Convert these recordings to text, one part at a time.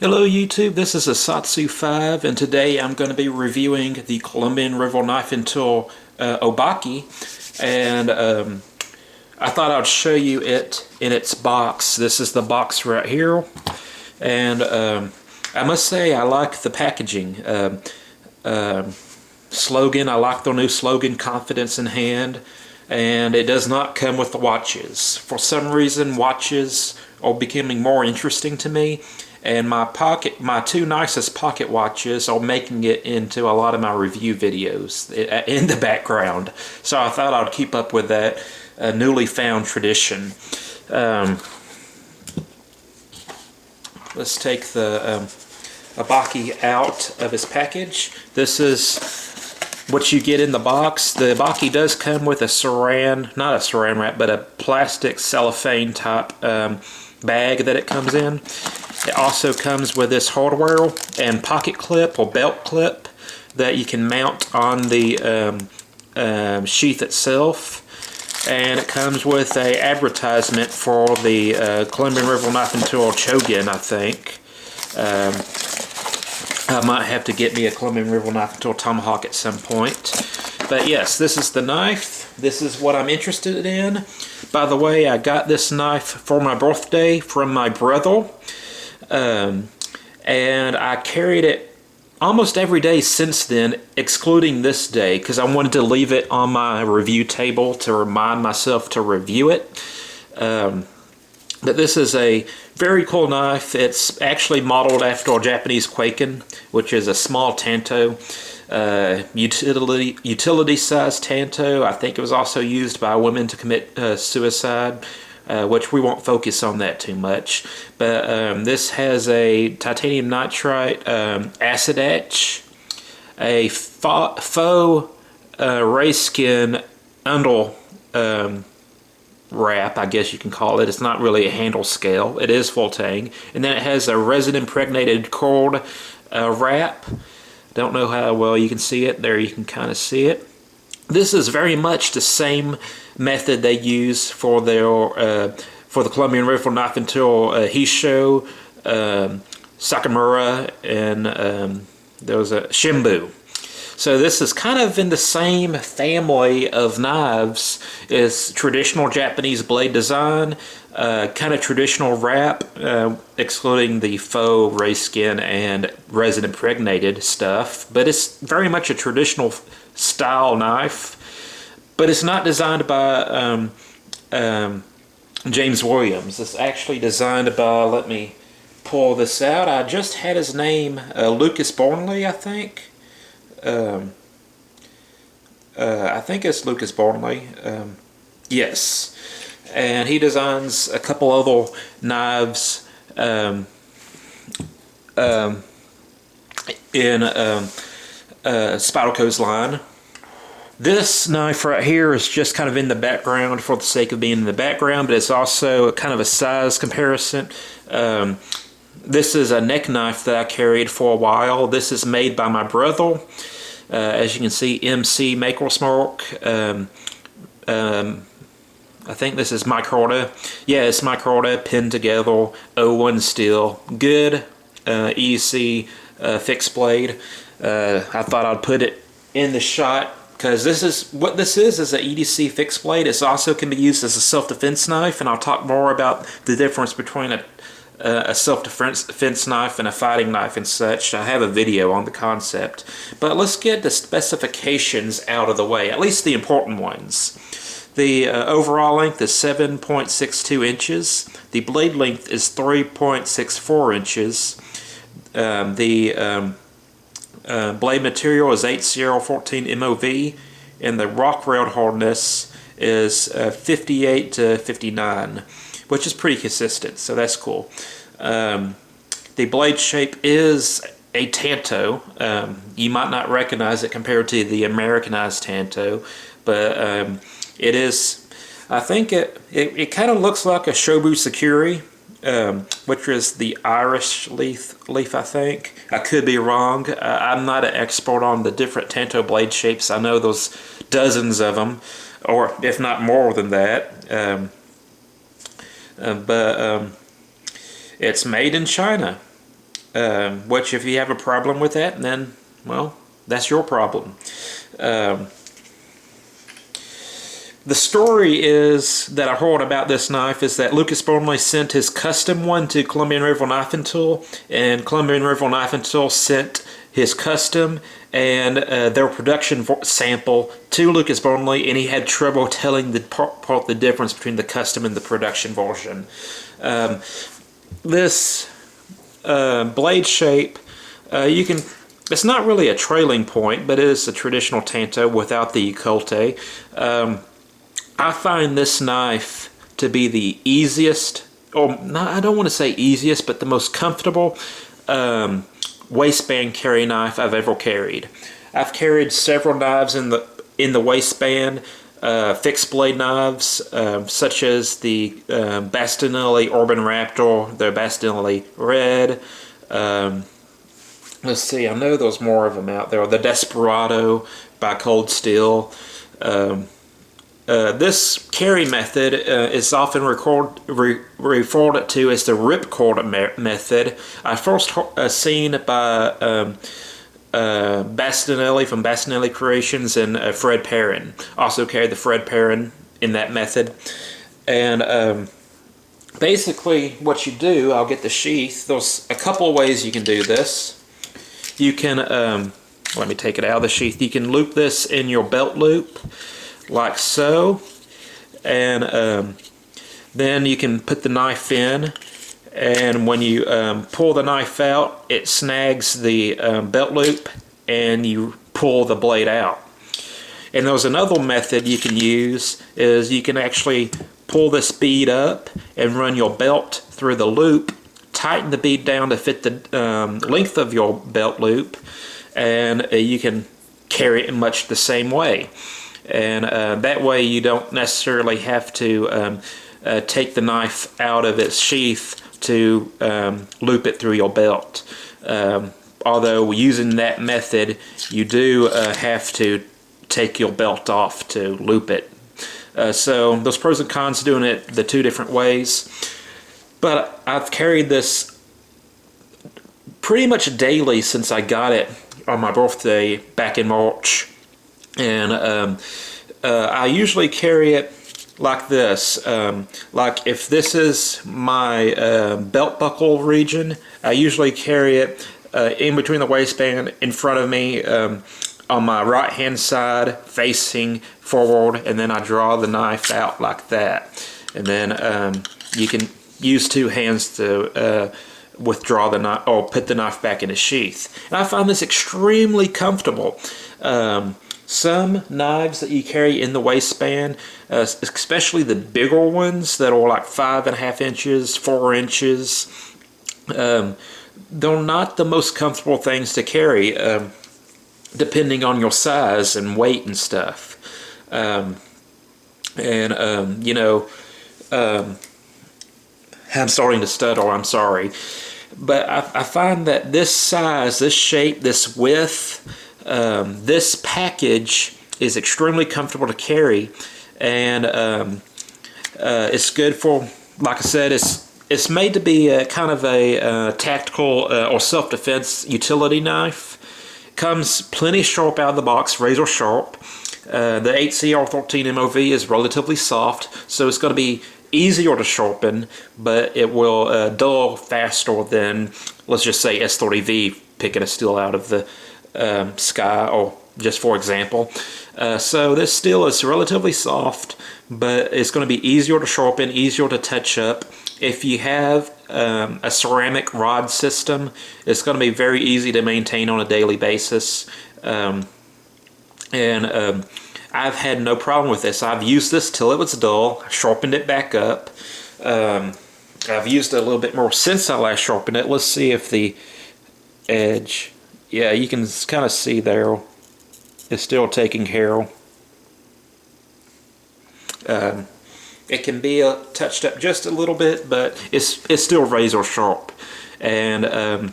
Hello YouTube, this is Asatsu 5 and today I'm going to be reviewing the Colombian River Knife and Tool obake, and I thought I'd show you it in its box. This is the box right here, and I must say I like the packaging. Slogan, I like the new slogan, confidence in hand, and it does not come with the watches. For some reason watches are becoming more interesting to me, and my two nicest pocket watches are making it into a lot of my review videos in the background. So I thought I'd keep up with that newly found tradition. Let's take the obake out of its package. This is what you get in the box. The obake does come with a saran, not a saran wrap, but a plastic cellophane type bag that it comes in. It also comes with this hardware and pocket clip or belt clip that you can mount on the sheath itself. And it comes with a advertisement for the Colombian River Knife and Tool Chogan, I think. I might have to get me a Colombian River Knife and Tool Tomahawk at some point. But yes, this is the knife. This is what I'm interested in. By the way, I got this knife for my birthday from my brother. And I carried it almost every day since then, excluding this day, because I wanted to leave it on my review table to remind myself to review it. But this is a very cool knife. It's actually modeled after a Japanese Kwaken, which is a small tanto, utility size tanto. I think it was also used by women to commit suicide, which we won't focus on that too much. But this has a titanium nitride acid etch, a faux rayskin under wrap, I guess you can call it. It's not really a handle scale. It is full tang. And then it has a resin impregnated cord wrap. Don't know how well you can see it. There you can kind of see it. This is very much the same method they use for their for the Colombian River Knife and Tool Hisho, Sakamura, and there was a Shimbu. So this is kind of in the same family of knives as traditional Japanese blade design, kind of traditional wrap, excluding the faux rayskin and resin impregnated stuff. But it's very much a traditional style knife. But it's not designed by James Williams. It's actually designed by, let me pull this out. I just had his name, Lucas Bornley, I think. I think it's Lucas Bornley. Yes. And he designs a couple other knives in Spyderco's line. This knife right here is just kind of in the background for the sake of being in the background, but it's also kind of a size comparison. This is a neck knife that I carried for a while. This is made by my brother. As you can see, MC Makersmark. I think this is micarta. Yeah, it's micarta pinned together, 01 steel. Good, easy fixed blade. I thought I'd put it in the shot because this is what this is an EDC fixed blade. It also can be used as a self-defense knife, and I'll talk more about the difference between a self-defense knife and a fighting knife and such. I have a video on the concept. But let's get the specifications out of the way, at least the important ones. The overall length is 7.62 inches. The blade length is 3.64 inches. The blade material is 8014 MOV, and the rock rail hardness is 58 to 59, which is pretty consistent, so that's cool. The blade shape is a tanto. You might not recognize it compared to the Americanized tanto, but it is, I think it kind of looks like a Shobu Sakuri, which is the Irish leaf, I think. I could be wrong. I'm not an expert on the different tanto blade shapes. I know there's dozens of them, or if not more than that. But it's made in China. which if you have a problem with that, then, well, that's your problem. The story is that I heard about this knife is that Lucas Burnley sent his custom one to Columbian River Knife and Tool, and Columbian River Knife and Tool sent his custom and their production sample to Lucas Burnley, and he had trouble telling the difference between the custom and the production version. This blade shape, it's not really a trailing point, but it is a traditional tanto without the crkt. I find this knife to be the easiest, or not, I don't want to say easiest, but the most comfortable waistband carry knife I've ever carried. I've carried several knives in the waistband, fixed blade knives, such as the Bastinelli Urban Raptor, the Bastinelli Red. Let's see, I know there's more of them out there. The Desperado by Cold Steel. This carry method is often referred to as the ripcord method. I first seen by Bastinelli from Bastinelli Creations and Fred Perrin. Also carried the Fred Perrin in that method. And basically what you do, I'll get the sheath. There's a couple of ways you can do this. You can, let me take it out of the sheath. You can loop this in your belt loop, like so, and then you can put the knife in, and when you pull the knife out, it snags the belt loop, and you pull the blade out. And there's another method you can use, is you can actually pull this bead up and run your belt through the loop, tighten the bead down to fit the length of your belt loop, and you can carry it in much the same way. And that way you don't necessarily have to take the knife out of its sheath to loop it through your belt. Although using that method, you do have to take your belt off to loop it. So there's pros and cons doing it the two different ways. But I've carried this pretty much daily since I got it on my birthday back in March. And I usually carry it like this. Like if this is my belt buckle region, I usually carry it in between the waistband in front of me on my right hand side facing forward, and then I draw the knife out like that. And then you can use two hands to withdraw the knife or put the knife back in its sheath. And I find this extremely comfortable. Some knives that you carry in the waistband, especially the bigger ones that are like 5.5 inches, 4 inches, they're not the most comfortable things to carry, depending on your size and weight and stuff. You know, I'm starting to stutter, I'm sorry. But I find that this size, this shape, this width, this package is extremely comfortable to carry, and it's good for, like I said, it's made to be a kind of a tactical or self-defense utility knife. Comes plenty sharp out of the box, razor sharp. The 8CR13 MOV is relatively soft, so it's going to be easier to sharpen, but it will dull faster than, let's just say, S30V picking a steel out of the sky, or just for example. So this steel is relatively soft, but it's going to be easier to sharpen, easier to touch up. If you have a ceramic rod system, it's going to be very easy to maintain on a daily basis. I've had no problem with this. I've used this till it was dull, sharpened it back up. I've used it a little bit more since I last sharpened it. Let's see if the edge, yeah, you can kind of see there, it's still taking care. It can be touched up just a little bit, but it's still razor sharp. And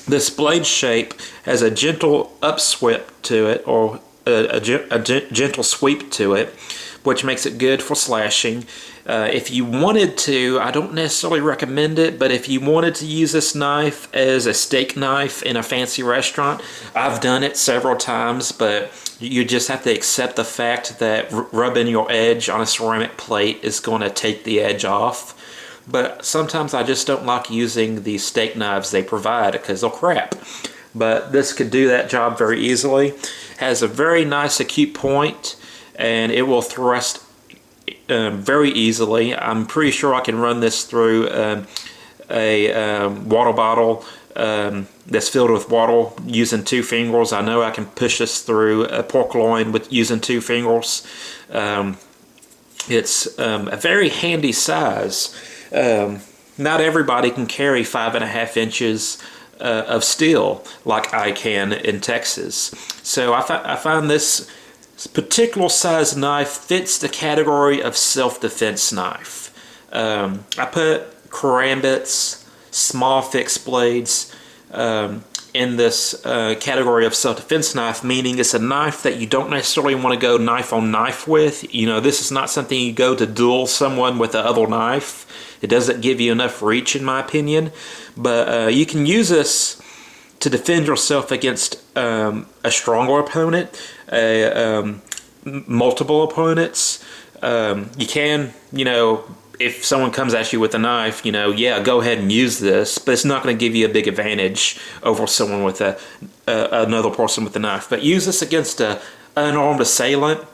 this blade shape has a gentle upsweep to it, or a gentle sweep to it, which makes it good for slashing. If you wanted to, I don't necessarily recommend it, but if you wanted to use this knife as a steak knife in a fancy restaurant, I've done it several times, but you just have to accept the fact that rubbing your edge on a ceramic plate is going to take the edge off. But sometimes I just don't like using the steak knives they provide because they'll crap. But this could do that job very easily. Has a very nice acute point, and it will thrust very easily. I'm pretty sure I can run this through a water bottle that's filled with water using 2 fingers. I know I can push this through a pork loin with using 2 fingers. It's a very handy size. Not everybody can carry 5.5 inches of steel like I can in Texas. So I find this particular size knife fits the category of self-defense knife. I put karambits, small fixed blades, in this category of self-defense knife, meaning it's a knife that you don't necessarily want to go knife on knife with. You know, this is not something you go to duel someone with the other knife. It doesn't give you enough reach, in my opinion. But you can use this to defend yourself against a stronger opponent, multiple opponents. You can, you know, if someone comes at you with a knife, you know, yeah, go ahead and use this, but it's not going to give you a big advantage over someone with another person with a knife. But use this against an unarmed assailant.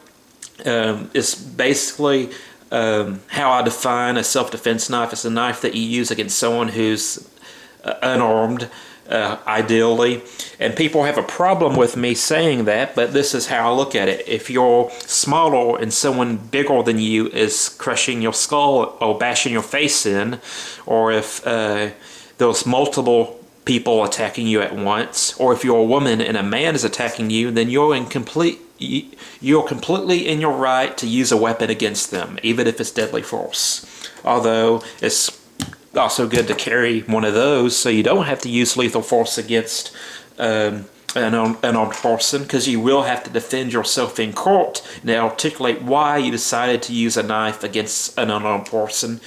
It's basically how I define a self-defense knife. It's a knife that you use against someone who's unarmed, ideally. And people have a problem with me saying that, but this is how I look at it. If you're smaller and someone bigger than you is crushing your skull or bashing your face in, or if there's multiple people attacking you at once, or if you're a woman and a man is attacking you, then you're completely in your right to use a weapon against them, even if it's deadly force. Although it's also good to carry one of those so you don't have to use lethal force against an unarmed person, because you will have to defend yourself in court and articulate why you decided to use a knife against an unarmed person.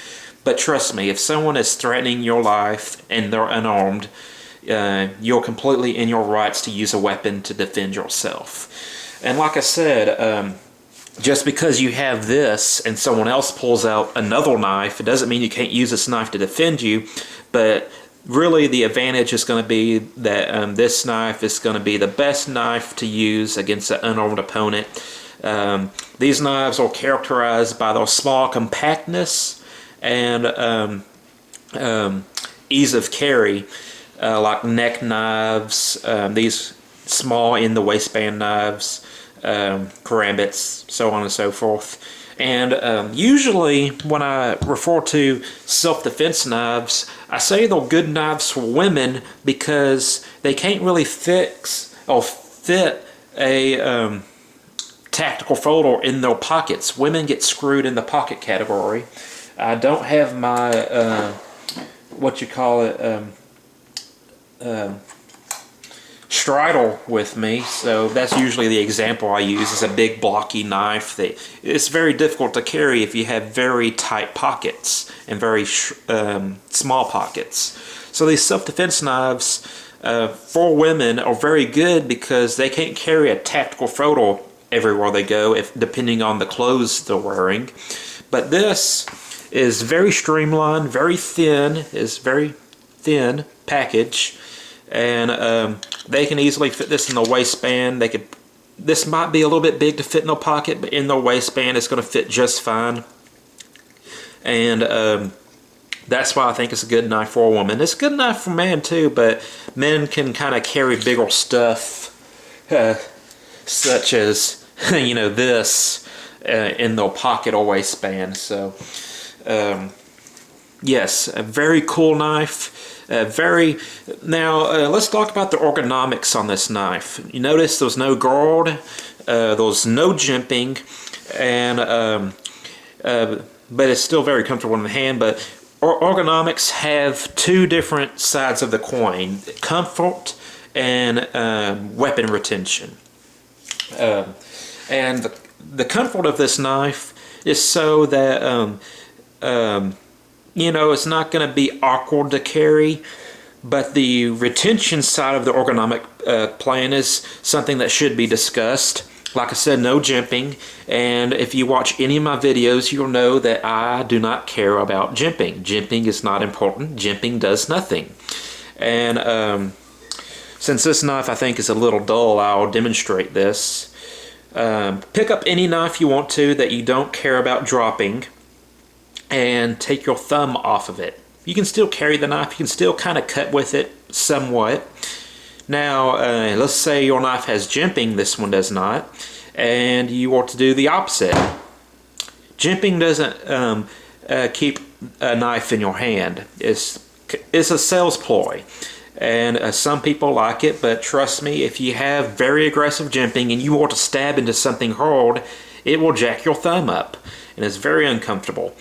But trust me, if someone is threatening your life and they're unarmed, you're completely in your rights to use a weapon to defend yourself. And like I said, just because you have this and someone else pulls out another knife, it doesn't mean you can't use this knife to defend you. But really the advantage is going to be that this knife is going to be the best knife to use against an unarmed opponent. These knives are characterized by their small compactness and ease of carry, like neck knives, these small in the waistband knives, karambits, so on and so forth. And usually when I refer to self-defense knives, I say they're good knives for women because they can't really fix or fit a tactical folder in their pockets. Women get screwed in the pocket category. I don't have my Stridle with me, so that's usually the example I use. Is a big blocky knife that it's very difficult to carry if you have very tight pockets and very small pockets. So these self-defense knives for women are very good because they can't carry a tactical photo everywhere they go, depending on the clothes they're wearing. But this is very streamlined, very thin, package, and they can easily fit this in the waistband. This might be a little bit big to fit in the pocket, but in the waistband it's going to fit just fine. And that's why I think it's a good knife for a woman. It's a good knife for men too, but men can kind of carry bigger stuff, such as this in their pocket or waistband. So yes, a very cool knife. Now let's talk about the ergonomics on this knife. You notice there's no guard, there's no jimping, and but it's still very comfortable in the hand. But ergonomics have two different sides of the coin: comfort and weapon retention. And the comfort of this knife is so that you know, it's not going to be awkward to carry, but the retention side of the ergonomic plan is something that should be discussed. Like I said, no jimping, and if you watch any of my videos, you'll know that I do not care about jimping. Jimping is not important. Jimping does nothing. And since this knife I think is a little dull, I'll demonstrate this. Pick up any knife you want to that you don't care about dropping, and take your thumb off of it. You can still carry the knife, you can still kind of cut with it somewhat. Now, let's say your knife has jimping, this one does not, and you want to do the opposite. Jimping doesn't keep a knife in your hand. It's a sales ploy, and some people like it, but trust me, if you have very aggressive jimping and you want to stab into something hard, it will jack your thumb up, and it's very uncomfortable.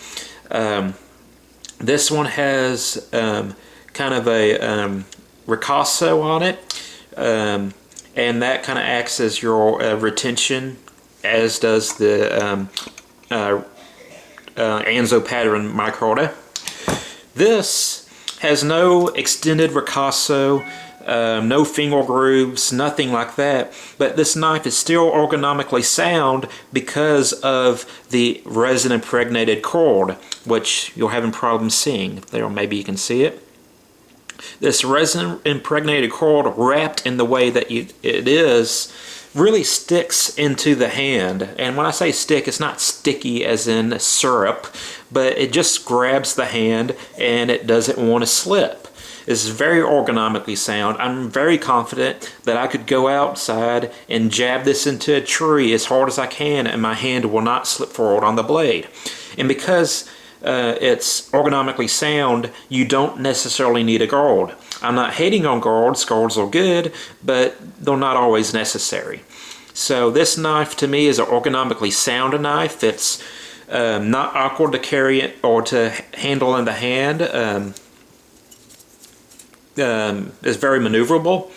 This one has kind of a ricasso on it, and that kind of acts as your retention, as does the Anzo pattern micarta. This has no extended ricasso, no finger grooves, nothing like that, but this knife is still ergonomically sound because of the resin impregnated cord, which you're having problems seeing. There, maybe you can see it. This resin impregnated cord, wrapped in the way that it is, really sticks into the hand. And when I say stick, it's not sticky as in syrup, but it just grabs the hand and it doesn't want to slip. It's very ergonomically sound. I'm very confident that I could go outside and jab this into a tree as hard as I can and my hand will not slip forward on the blade. And because it's ergonomically sound, you don't necessarily need a guard. I'm not hating on guards. Guards are good, but they're not always necessary. So this knife to me is an ergonomically sound knife. It's not awkward to carry it or to handle in the hand. It's very maneuverable,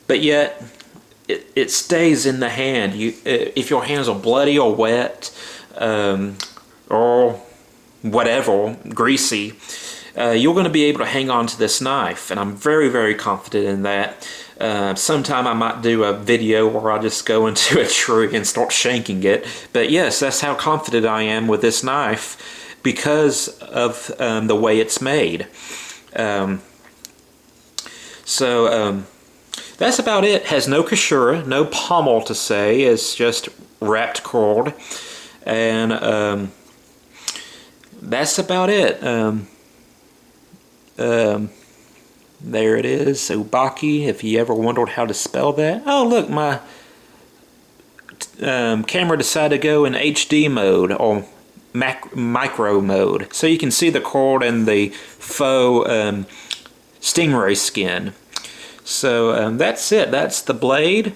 but yet it stays in the hand. If your hands are bloody or wet or whatever, greasy, you're going to be able to hang on to this knife, and I'm very, very confident in that. Sometime I might do a video where I just go into a tree and start shanking it, but yes, that's how confident I am with this knife because of the way it's made. So that's about it. Has no cassura, no pommel to say. It's just wrapped cord, and that's about it. There it is, obake, if you ever wondered how to spell that. Oh look, my camera decided to go in HD mode, or micro mode, so you can see the cord and the faux stingray skin. So that's it. That's the blade.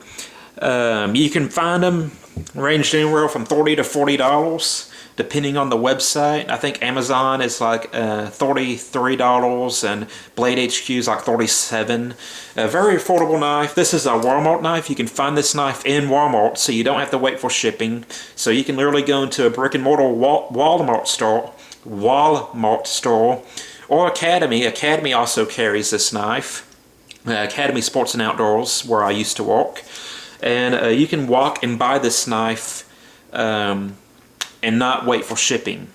You can find them ranged anywhere from $30 to $40, depending on the website. I think Amazon is like $33 and Blade HQ is like $37. A very affordable knife. This is a Walmart knife. You can find this knife in Walmart, so you don't have to wait for shipping. So you can literally go into a brick and mortar Walmart store, or Academy. Academy also carries this knife. Academy Sports and Outdoors, where I used to walk. And you can walk and buy this knife and not wait for shipping.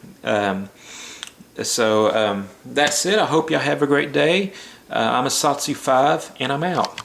So that's it. I hope y'all have a great day. I'm a Satsu 5, and I'm out.